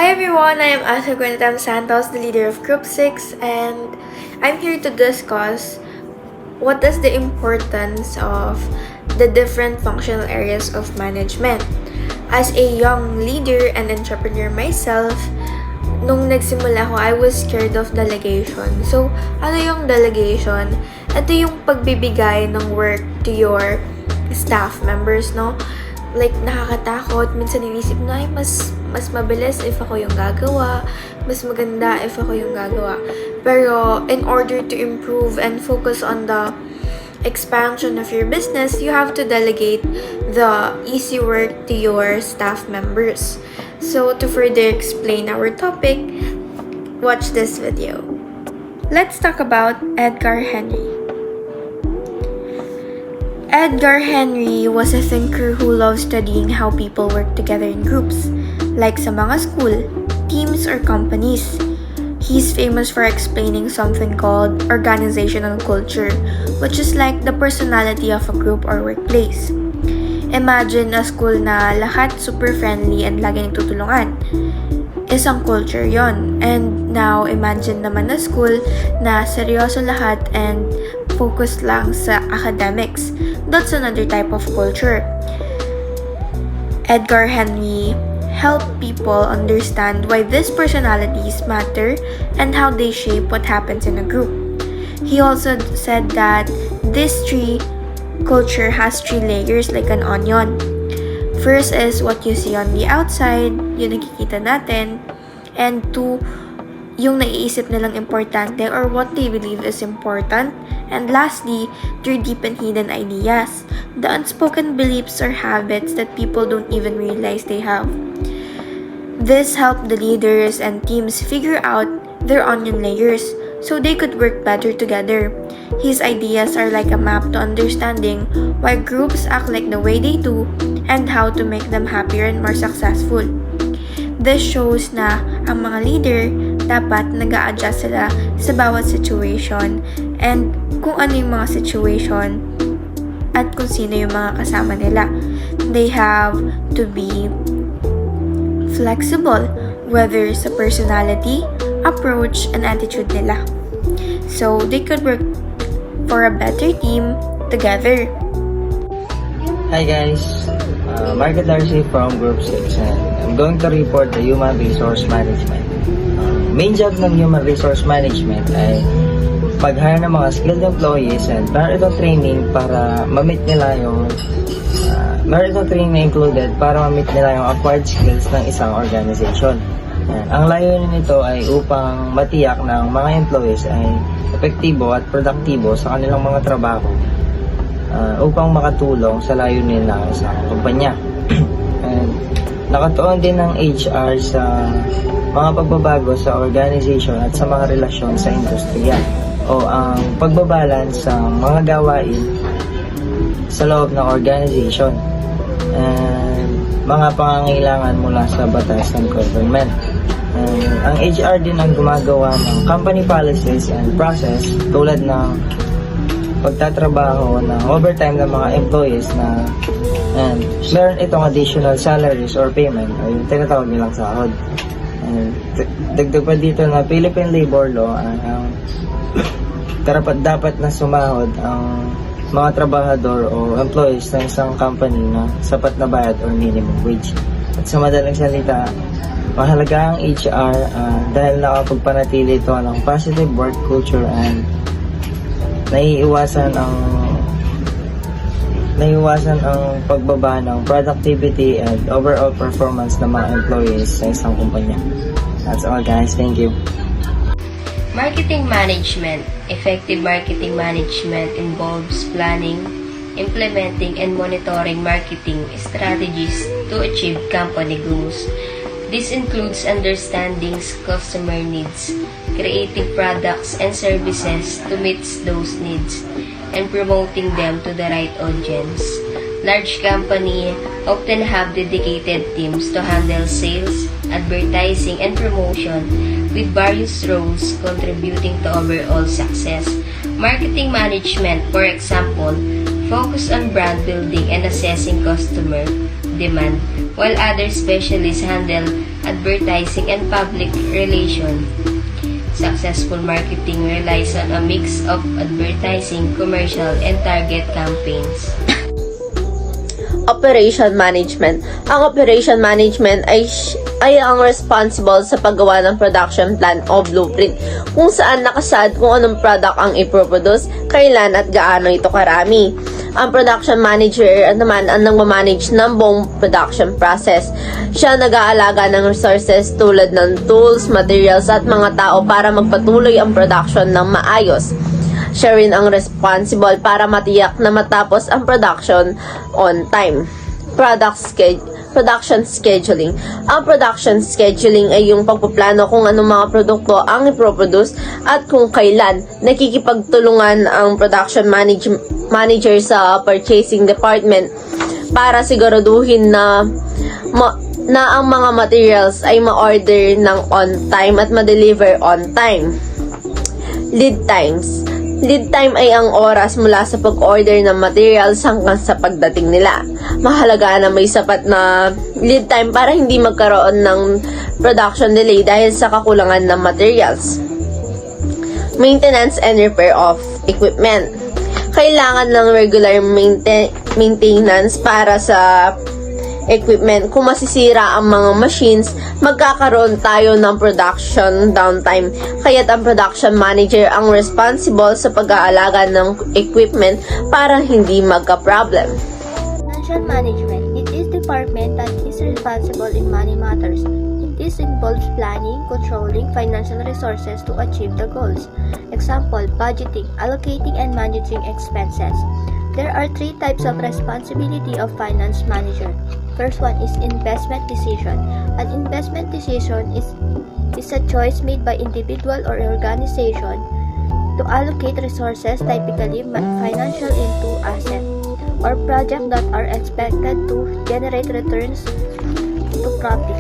Hi everyone, I am Asa Gwenitam Santos, the leader of Group 6, and I'm here to discuss what is the importance of the different functional areas of management. As a young leader and entrepreneur myself, nung nagsimula ko, I was scared of delegation. So, ano yung delegation? Ito yung pagbibigay ng work to your staff members, no? Like, nakakatakot. Minsan inisip na, ay, mas mabilis if ako yung gagawa. Mas maganda if ako yung gagawa. Pero, in order to improve and focus on the expansion of your business, you have to delegate the easy work to your staff members. So, to further explain our topic, watch this video. Let's talk about Edgar Henry. Edgar Henry was a thinker who loved studying how people work together in groups, like sa mga school, teams, or companies. He's famous for explaining something called organizational culture, which is like the personality of a group or workplace. Imagine a school na lahat super friendly and laging nagtutulungan. Isang culture yon. And now, imagine naman a school na seryoso lahat and focus lang sa academics. That's another type of culture. Edgar Henry helped people understand why these personalities matter and how they shape what happens in a group. He also said that this culture has 3 layers like an onion. First is what you see on the outside, yung nakikita natin. And 2, yung naiisip nilang importante or what they believe is important. And lastly, their deep and hidden ideas, the unspoken beliefs or habits that people don't even realize they have. This helped the leaders and teams figure out their onion layers so they could work better together. His ideas are like a map to understanding why groups act like the way they do and how to make them happier and more successful. This shows na ang mga leader dapat nag-a-adjust sila sa bawat situation and kung ano yung mga situation at kung sino yung mga kasama nila. They have to be flexible, whether sa personality, approach, and attitude nila. So, they could work for a better team together. Hi guys, Market Darcy from Group 6 and I'm going to report the Human Resource Management. Main job ng Human Resource Management ay pag-hire ng mga skilled employees and meron itong training para ma-meet nila yung meron itong training included para ma-meet nila yung acquired skills ng isang organization. Ang layunin nito ay upang matiyak ng mga employees ay epektibo at produktibo sa kanilang mga trabaho upang makatulong sa layunin ng isang kumpanya. And nakatuon din ng HR sa mga pagbabago sa organization at sa mga relasyon sa industriya o ang pagbabalance sa mga gawain sa loob ng organization and mga pangangailangan mula sa batas ng government. Ang HR din ang gumagawa ng company policies and process tulad ng pagtatrabaho ng overtime ng mga employees na and meron itong additional salaries or payment o yung tinatawag nilang sahod. And dagdag pa dito na Philippine Labor Law ang dapat na sumahod ang mga trabahador o employees ng isang company na sapat na bayad or minimum wage. At sa madaling salita, mahalaga ang HR dahil nakapagpanatili ito ng positive work culture and naiiwasan ang pagbaba ng productivity and overall performance ng mga employees sa isang kumpanya. That's all guys, thank you. Marketing management. Effective marketing management involves planning, implementing, and monitoring marketing strategies to achieve company goals. This includes understanding customer needs, creating products and services to meet those needs, and promoting them to the right audience. Large companies often have dedicated teams to handle sales, advertising, and promotion, with various roles contributing to overall success. Marketing management, for example, focus on brand building and assessing customer demand, while other specialists handle advertising and public relations. Successful marketing relies on a mix of advertising, commercial, and target campaigns. Operation Management. Ang Operation Management ay ang responsible sa paggawa ng production plan o blueprint, kung saan nakasad kung anong product ang iproproduce, kailan at gaano ito karami. Ang production manager naman ang nagmamanage ng buong production process. Siya nag-aalaga ng resources tulad ng tools, materials at mga tao para magpatuloy ang production ng maayos. Siya rin ang responsible para matiyak na matapos ang production on time. Production scheduling. Ang production scheduling ay yung pagpaplano kung anong mga produkto ang iproproduce at kung kailan. Nakikipagtulungan ang production manager sa purchasing department para siguraduhin na ang mga materials ay ma-order ng on time at ma-deliver on time. Lead times. Lead time ay ang oras mula sa pag-order ng materials hanggang sa pagdating nila. Mahalaga na may sapat na lead time para hindi magkaroon ng production delay dahil sa kakulangan ng materials. Maintenance and repair of equipment. Kailangan ng regular maintenance para sa equipment. Kung masisira ang mga machines, magkakaroon tayo ng production downtime. Kaya't ang production manager ang responsible sa pag-aalaga ng equipment para hindi magka-problem. Financial management. It is department that is responsible in money matters. This involves planning, controlling financial resources to achieve the goals. Example, budgeting, allocating and managing expenses. There are 3 types of responsibility of finance manager. First one is investment decision. An investment decision is a choice made by individual or organization to allocate resources, typically financial, into assets or projects that are expected to generate returns to profit.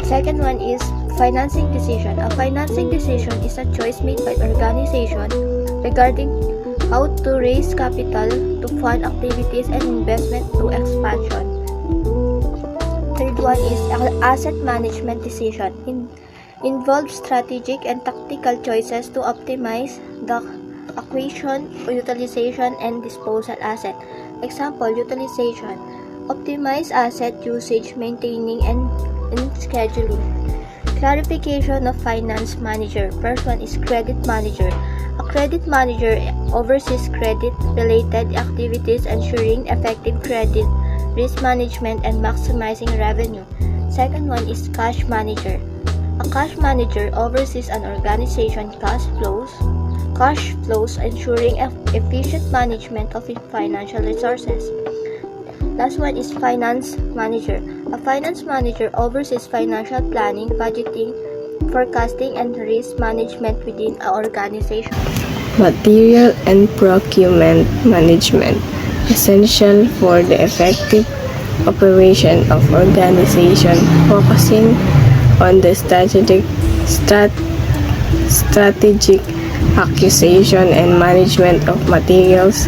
Second one is financing decision. A financing decision is a choice made by organization regarding how to raise capital to fund activities and investment to expansion. Third one is asset management decision. Involves strategic and tactical choices to optimize the acquisition, utilization, and disposal asset. Example, utilization. Optimize asset usage, maintaining, and scheduling. Clarification of finance manager. First one is credit manager. A credit manager oversees credit-related activities, ensuring effective credit risk management and maximizing revenue. Second one is cash manager. A cash manager oversees an organization cash flows, ensuring efficient management of its financial resources. Last one is finance manager. A finance manager oversees financial planning, budgeting, forecasting, and risk management within an organization. Material and procurement management, essential for the effective operation of organization, focusing on the strategic acquisition and management of materials,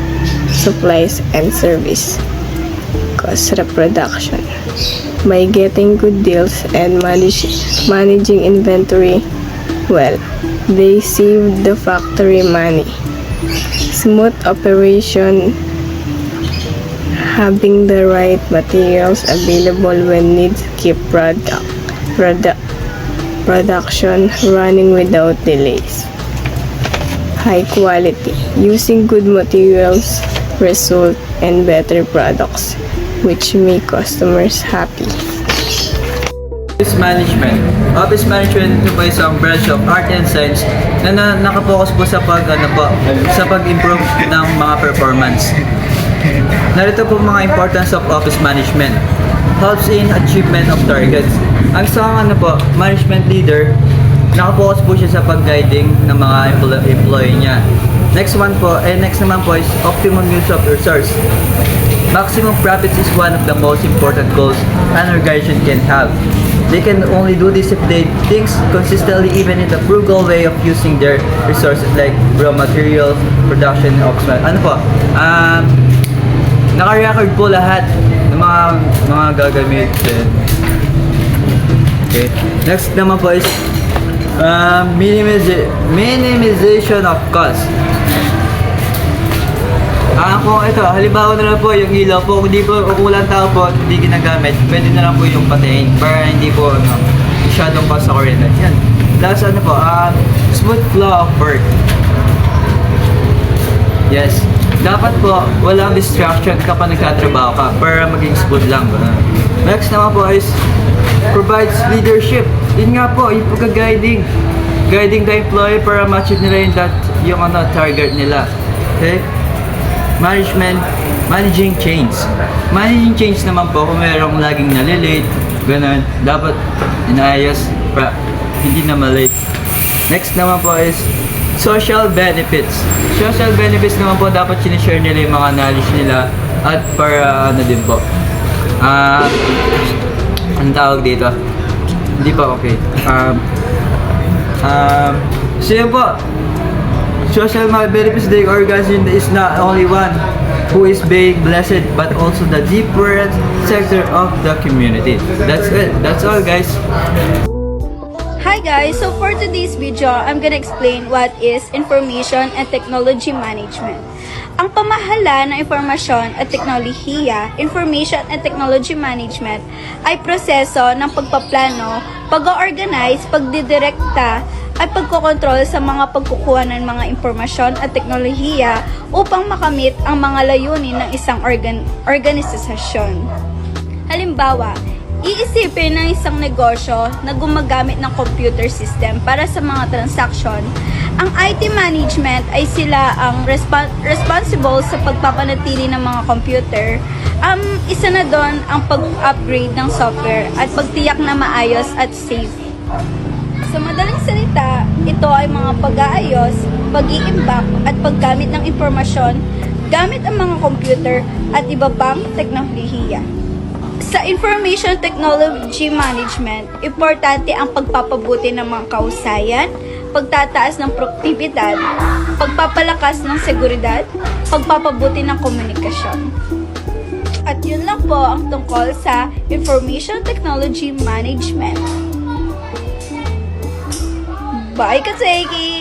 supplies, and service. Cost reduction by getting good deals and managing inventory well. They save the factory money. Smooth operation, having the right materials available when needs, keep production running without delays. High quality, using good materials result in better products, which make customers happy. Office management. Office management ito po isang branch of art and science na nakapokus po sa pag-improve ng mga performance. Narito po mga importance of office management. Helps in achievement of targets. Ang isang management leader, nakapokus po siya sa pag-guiding ng mga employee niya. Next naman po is optimum use of resource. Maximum profits is one of the most important goals an organization can have. They can only do this if they think consistently, even in the frugal way of using their resources like raw materials, production, naka-record po lahat ng mga gagamitin. Okay. Next naman po is minimization of cost. Kung ito, halimbawa na lang po yung ilaw po, kung walang tao po, hindi ginagamit, pwede na lang po yung patayin para hindi po masyadong cost sa kuryente. Yan. Last smooth flow of work. Yes. Dapat po, walang distraction kapag nagtatrabaho ka para maging smooth lang. Next naman po is provides leadership. Yun nga po, yung pagka-guiding. Guiding the employee para ma-achieve nila yung target nila. Okay? Managing change. Managing change naman po kung mayroong laging nalilate, ganun, dapat inaayos para hindi na malate. Next naman po is social benefits. Social benefits naman po dapat sinishare nila yung mga knowledge nila at para din po. Anong tawag dito? Hindi pa okay. So yun po. Social benefits the organization is not only one who is being blessed but also the different sector of the community. That's it. That's all, guys. Hi guys, so for today's video, I'm gonna explain what is Information and Technology Management. Ang pamahalaan ng impormasyon at teknolohiya, Information and Technology Management, ay proseso ng pagpaplano, pag-organize, pagdidirekta, at pagkokontrol sa mga pagkukuha ng mga impormasyon at teknolohiya upang makamit ang mga layunin ng isang organisasyon. Halimbawa, iisipin ng isang negosyo na gumagamit ng computer system para sa mga transaksyon. Ang IT management ay sila ang responsible sa pagpapanatili ng mga computer. Isa na doon ang pag-upgrade ng software at pagtiyak na maayos at safe. Sa madaling salita, ito ay mga pag-aayos, pag-iimbak at paggamit ng impormasyon gamit ang mga computer at iba pang teknolohiya. Sa Information Technology Management, importante ang pagpapabuti ng mga kausayan, pagtataas ng produktibidad, pagpapalakas ng seguridad, pagpapabuti ng komunikasyon. At yun lang po ang tungkol sa Information Technology Management. Bye, Katseki!